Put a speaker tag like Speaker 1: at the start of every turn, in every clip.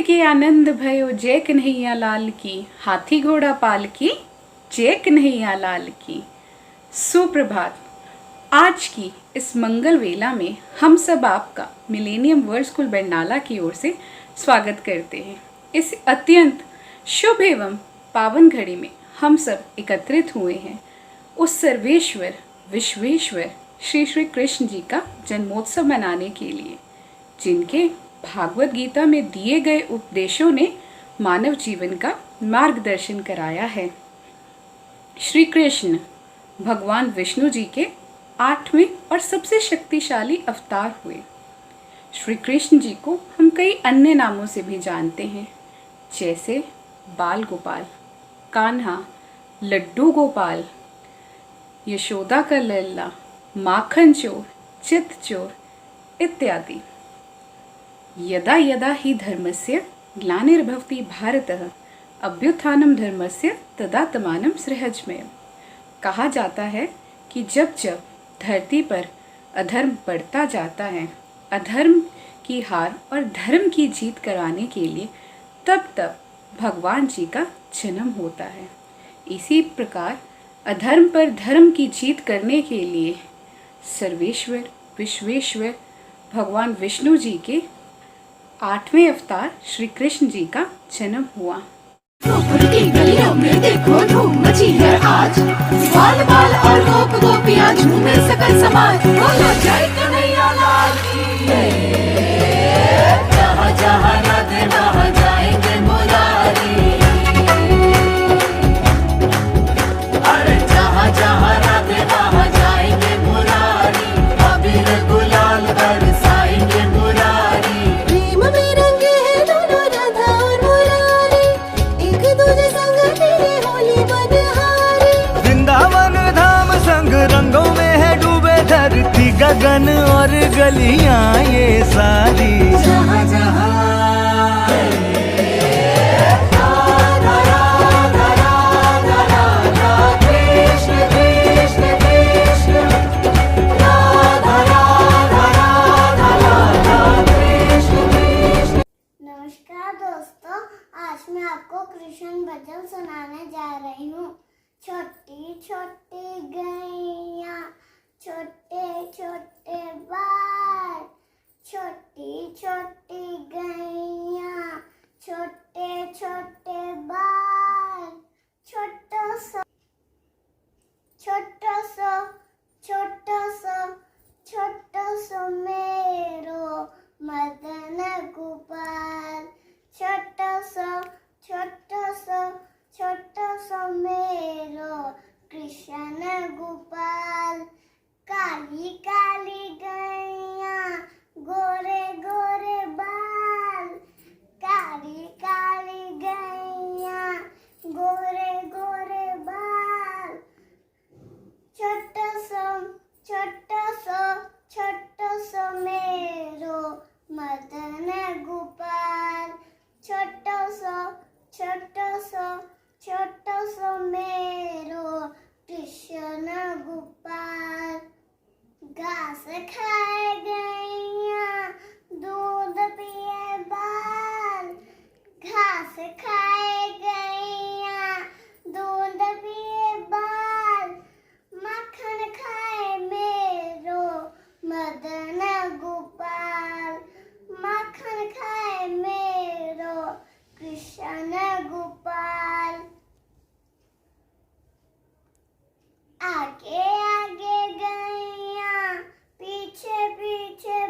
Speaker 1: के आनंद भयो जय कन्हैया लाल की, हाथी घोड़ा पाल की जय कन्हैया लाल की। सुप्रभात। आज की इस मंगल वेला में हम सब आपका मिलेनियम वर्ल्ड स्कूल बरनाला की ओर से स्वागत करते हैं। इस अत्यंत शुभ एवं पावन घड़ी में हम सब एकत्रित हुए हैं उस सर्वेश्वर विश्वेश्वर श्री श्री कृष्ण जी का जन्मोत्सव मनाने के लिए, जिनके भागवत गीता में दिए गए उपदेशों ने मानव जीवन का मार्गदर्शन कराया है। श्री कृष्ण भगवान विष्णु जी के 8वें और सबसे शक्तिशाली अवतार हुए। श्री कृष्ण जी को हम कई अन्य नामों से भी जानते हैं, जैसे बाल गोपाल, कान्हा, लड्डू गोपाल, यशोदा का लल्ला, माखन चोर, चित चोर इत्यादि। यदा यदा हि धर्मस्य ग्लानिर्भवति भारतः अभ्युत्थानं धर्मस्य तदात्मानं सृजमेयम्। कहा जाता है कि जब जब धरती पर अधर्म बढ़ता जाता है, अधर्म की हार और धर्म की जीत कराने के लिए तब तब भगवान जी का जन्म होता है। इसी प्रकार अधर्म पर धर्म की जीत करने के लिए सर्वेश्वर विश्वेश्वर भगवान विष्णु जी के 8वें अवतार श्री कृष्ण जी का जन्म हुआ।
Speaker 2: की गलियों में देखो धूम मची है आज, बाल बाल और गोप गोपियां झूमे सकल समाज, बोलो जय कन्हैया लाल की। जहाँ जहाँ राधे वहाँ जाएंगे मुरारी, अरे जहाँ जहाँ राधे वहाँ जाएंगे मुरारी, अबीर गुलाल बरसाएंगे मुरारी। प्रेम में रंगे हैं दोनों राधा और मुरारी, एक दूजे संग तेरे होली बदहारी।
Speaker 3: वृंदावन धाम संग रंगों में है डूबे धरती गगन और गलियां ये सारी।
Speaker 2: जहाँ जहाँ राधा राधा राधा राधा कृष्ण कृष्ण कृष्ण, राधा राधा राधा राधा कृष्ण कृष्ण।
Speaker 4: नमस्कार दोस्तों, आज मैं आपको कृष्ण भजन सुनाने जा रही हूँ। छोटी छोटी गैया छोटे छोटे बाल, छोटी छोटी गैया छोटे छोटे बाल, छोटो सो छोटो सो छोटो सो छोटो सो मेरो मदन गोपाल, छोटो सो छोटो सो छोटो सो मेरो कृष्ण गोपाल। काली काली गैया गोरे गोरे बाल, काली काली गैया गोरे गोरे बाल, छोटो सो छोटो सो छोटो सो मेरो मदन गोपाल, छोटो सो छोटो सो छोटो सो मेरो कृष्ण गोपाल। घास खाए गैया दूध पिए बाल, घास खाए गैया दूध पिए बाल, मक्खन खाए मेरो मदन गोपाल, मक्खन खाए मेरो कृष्ण गोपाल। आगे आगे गैया पीछे पीछे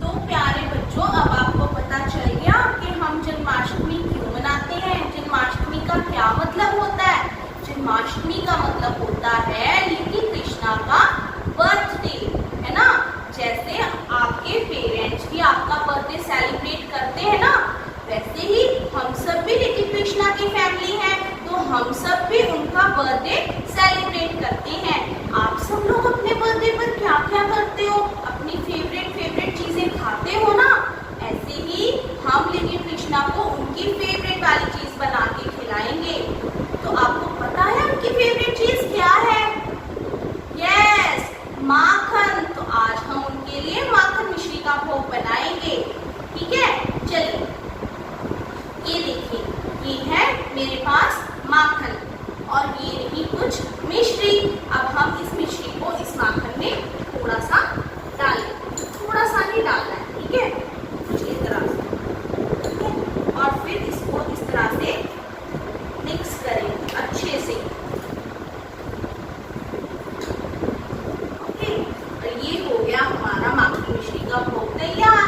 Speaker 5: तो प्यारे बच्चों, अब आपको पता चल गया कि हम जन्माष्टमी क्यों मनाते हैं। जन्माष्टमी का क्या मतलब होता है? जन्माष्टमी का मतलब होता है लिटिल कृष्णा का बर्थडे, है ना। जैसे आपके पेरेंट्स भी आपका बर्थडे सेलिब्रेट करते हैं ना, वैसे ही हम सब भी लिटिल कृष्णा की फैमिली हैं, तो हम सब भी उनका बर्थडे सेलिब्रेट करते हैं। आप सब लोग अपने बर्थडे पर क्या क्या करते हो? अपनी फेवरेट चीजें खाते हो ना। ऐसे ही हम लिटिल कृष्णा को उनकी फेवरेट वाली चीज बना के खिलाएंगे। तो आपको पता है उनकी फेवरेट चीज क्या है? यस, माखन। तो आज हम उनके लिए माखन मिश्री का भोग बनाएंगे, ठीक है। चलिए, ये देखिए, ये है मेरे पास माखन और ये रही कुछ मिश्री। अब हम इस मिश्री को इस माखन में थोड़ा सा डालें, थोड़ा सा ही डालना है, ठीक है, कुछ इस तरह से, ठीक है? और फिर इसको इस तरह से मिक्स करें अच्छे से, ओके। और ये हो गया हमारा माखन मिश्री का भोग तैयार।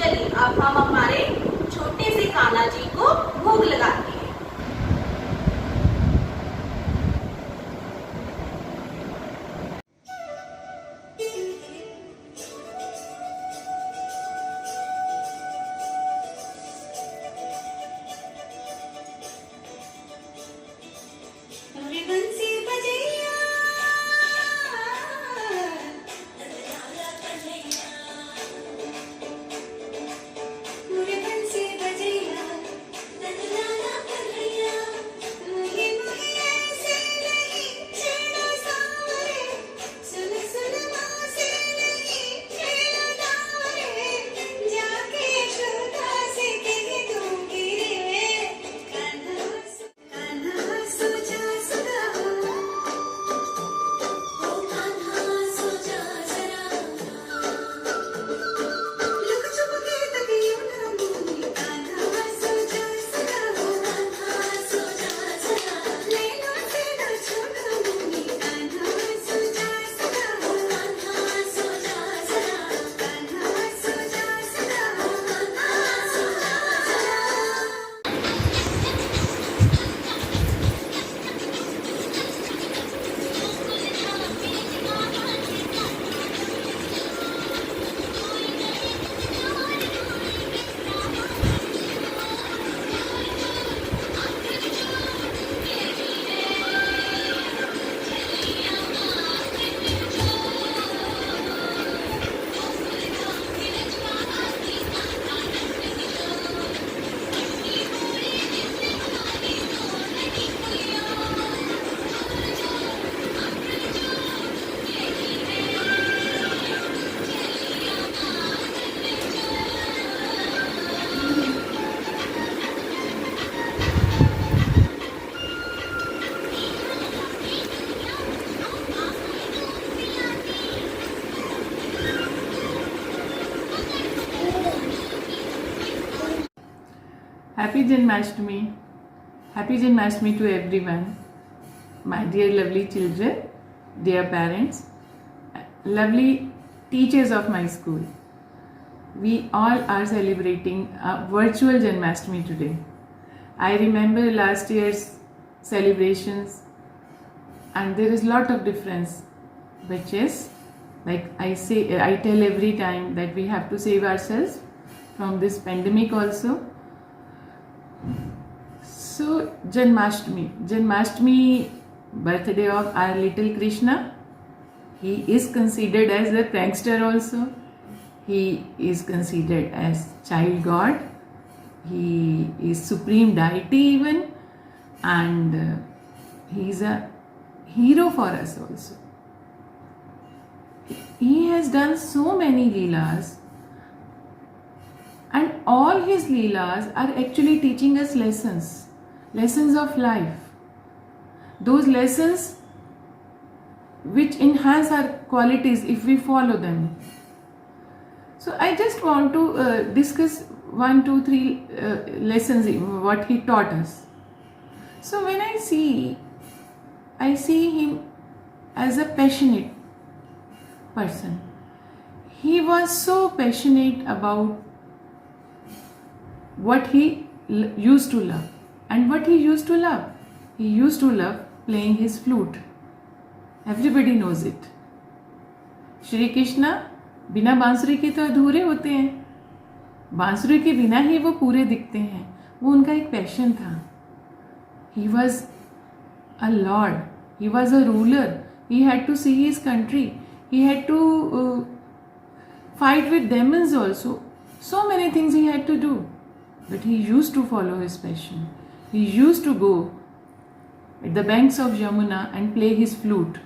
Speaker 5: चलिए, अब हम हमारे छोटे से कान्हा जी को भोग लगाते हैं।
Speaker 6: Happy Janmashtami. Happy Janmashtami to everyone. My dear lovely children, dear parents, lovely teachers of my school. We all are celebrating a virtual Janmashtami today. I remember last year's celebrations and there is lot of difference, which is like I tell every time that we have to save ourselves from this pandemic also. So Janmashtami, birthday of our little Krishna. He is considered as a prankster also. He is considered as child god. he is supreme deity even, and he is a hero for us also. He has done so many leelas, and all his leelas are actually teaching us lessons of life. Those lessons which enhance our qualities if we follow them. So I just want to discuss 1, 2, 3 lessons what he taught us. So when I see him as a passionate person. He was so passionate about what he used to love. And what he used to love? He used to love playing his flute. Everybody knows it. Shri Krishna बिना बांसुरी के तो अधूरे होते हैं, बांसुरी के बिना ही वो पूरे दिखते हैं. वो उनका एक पैशन था. He was a lord. He was a ruler. He had to see his country. He had to fight with demons also. So many things he had to do. But he used to follow his passion. He used to go at the banks of Yamuna and play his flute.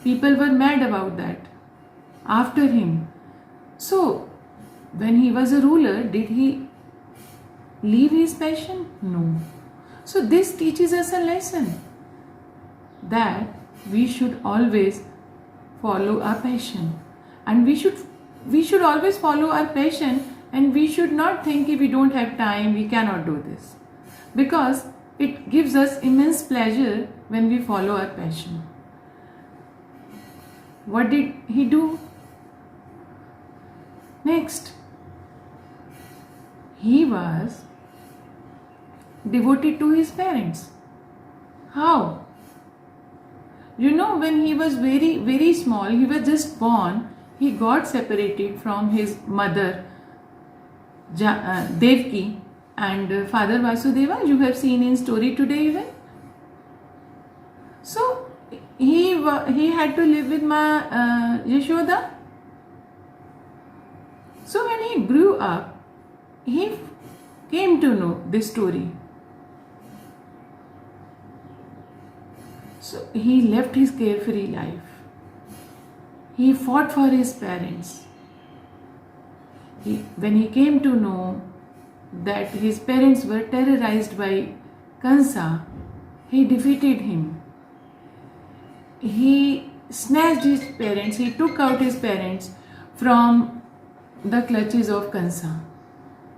Speaker 6: People were mad about that. After him. So, when he was a ruler, did he leave his passion? No. So this teaches us a lesson that we should always follow our passion, and we should always follow our passion, and we should not think if we don't have time we cannot do this, because it gives us immense pleasure when we follow our passion. What did he do next? He was devoted to his parents. How? You know, when he was very, very small, he was just born, he got separated from his mother Devki and father Vasudeva. You have seen in story today even. So he had to live with Yashoda. So when he grew up, he came to know this story. So he left his carefree life. He fought for his parents. When he came to know that his parents were terrorized by Kansa, he defeated him. He snatched his parents, he took out his parents from the clutches of Kansa.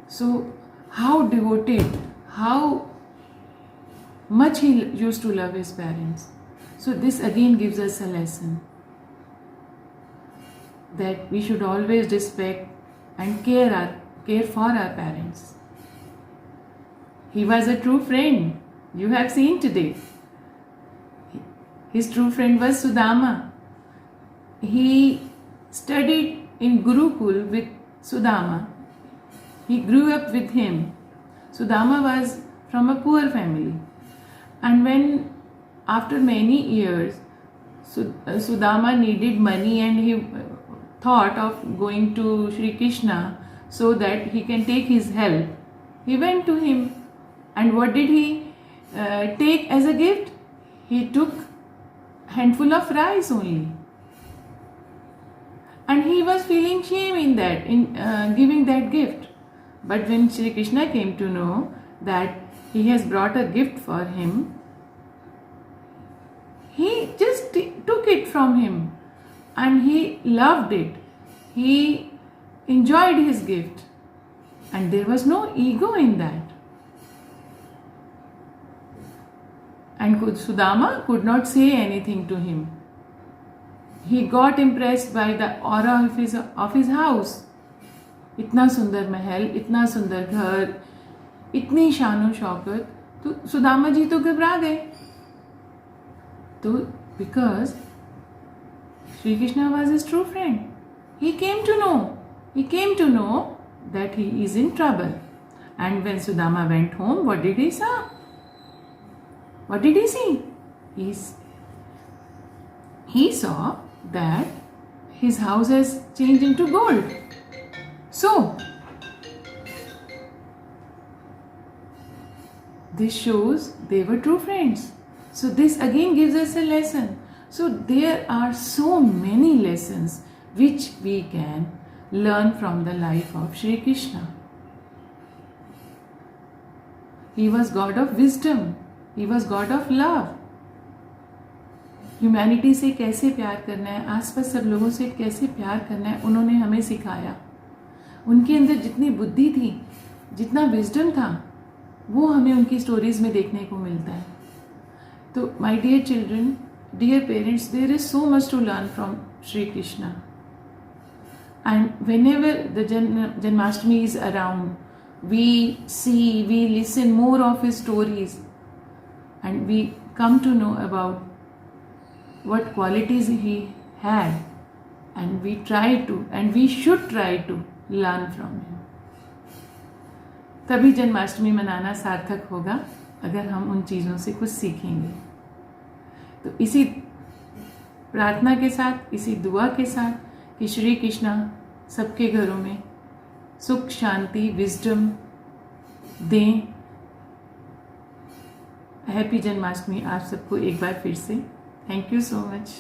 Speaker 6: So how devoted, how much he used to love his parents. So this again gives us a lesson that we should always respect and care for our parents. He was a true friend. You have seen today. His true friend was Sudama. He studied in Gurukul with Sudama. He grew up with him. Sudama was from a poor family. And when after many years Sudama needed money and he thought of going to Sri Krishna so that he can take his help, he went to him. And what did he take as a gift? He took handful of rice only. And he was feeling shame in that, in giving that gift. But when Sri Krishna came to know that he has brought a gift for him, he just took it from him and he loved it. He enjoyed his gift and there was no ego in that. And Sudama could not say anything to him. He got impressed by the aura of his house. इतना सुंदर महल, इतना सुंदर घर, इतनी शानो शौकत. तो सुदामा जी तो घबरा गए. तो because Sri Krishna was his true friend, he came to know that he is in trouble. And when Sudama went home, what did he say? What did he see? He saw that his house has changed into gold. So, This shows they were true friends. So this again gives us a lesson. So there are so many lessons which we can learn from the life of Shri Krishna. He was God of wisdom. He was God of love. Humanity से कैसे प्यार करना है, आसपास सब लोगों से कैसे प्यार करना है, उन्होंने हमें सिखाया. उनके अंदर जितनी बुद्धि थी, जितना विजडम था, वो हमें उनकी स्टोरीज में देखने को मिलता है. तो my dear children, dear parents, there is so much to learn from Shri Krishna. And whenever the Janmashtami is around, we see, we listen more of his stories, and we come to know about what qualities he had, and we try to, and we should try to learn from him. तभी जन्माष्टमी मनाना सार्थक होगा अगर हम उन चीज़ों से कुछ सीखेंगे. तो इसी प्रार्थना के साथ, इसी दुआ के साथ कि श्री कृष्णा सबके घरों में सुख, शांति, विजडम दें. हैप्पी जन्माष्टमी आप सबको एक बार फिर से. Thank you so much.